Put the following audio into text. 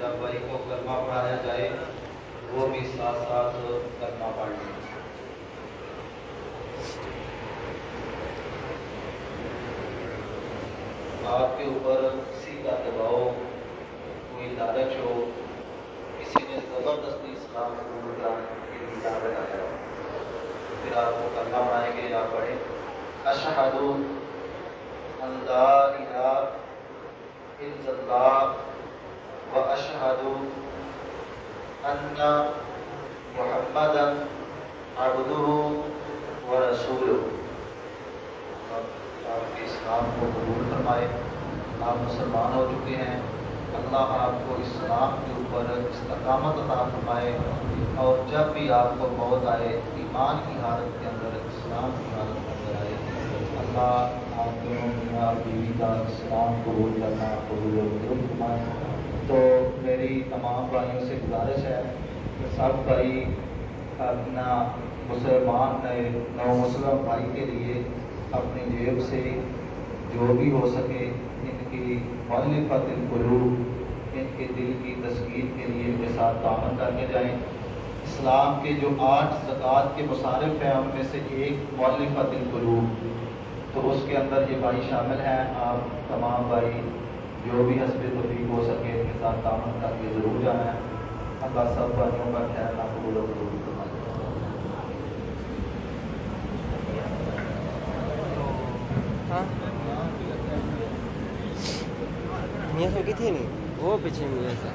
جب بھائی کو کلمہ پڑھایا جائے وہ بھی ساتھ ساتھ کلمہ پڑھ لیں۔ آپ کے اوپر کسی کا دباؤ، کوئی لالچ ہو، کسی نے زبردستی اسلام قبول کرانے کے لیے دعوت آیا ہو، پھر آپ کو کلمہ پڑھائیں گے، آپ پڑھیں اشہد ان لا الہ الا اللہ و اشہد ان محمدا عبدہ و رسولہ۔ آپ کے اسلام کو قبول فرمائے، آپ مسلمان ہو چکے ہیں، اللہ آپ کو اسلام کے اوپر استقامت عطا فرمائے، اور جب بھی آپ کو موت آئے ایمان کی حالت کے اندر، اسلام کی حالت کے اندر آئے، اللہ آپ دونوں میاں بیوی کا اسلام قبول کرنا قبول و منظور فرمائے۔ تو میری تمام بھائیوں سے گزارش ہے کہ سب بھائی اپنا مسلمان نو مسلم بھائی کے لیے اپنی جیب سے جو بھی ہو سکے ان کی مؤلفۃ القلوب، ان کے دل کی تسکین کے لیے ان کے ساتھ تعاون کر کے جائیں۔ اسلام کے جو 8 زکوٰۃ کے مصارف ہیں ان میں سے ایک مؤلفۃ القلوب، تو اس کے اندر یہ بھائی شامل ہیں۔ آپ تمام بھائی جو بھی حسب توفیق ہو سکے ان کے ساتھ تعاون کر کے ضرور جانا ہے۔ اللہ سب بھائیوں کا خیر نہ قبول و منظور فرمائے۔ میاں سے کی تھی نہیں وہ پیچھے میاں سے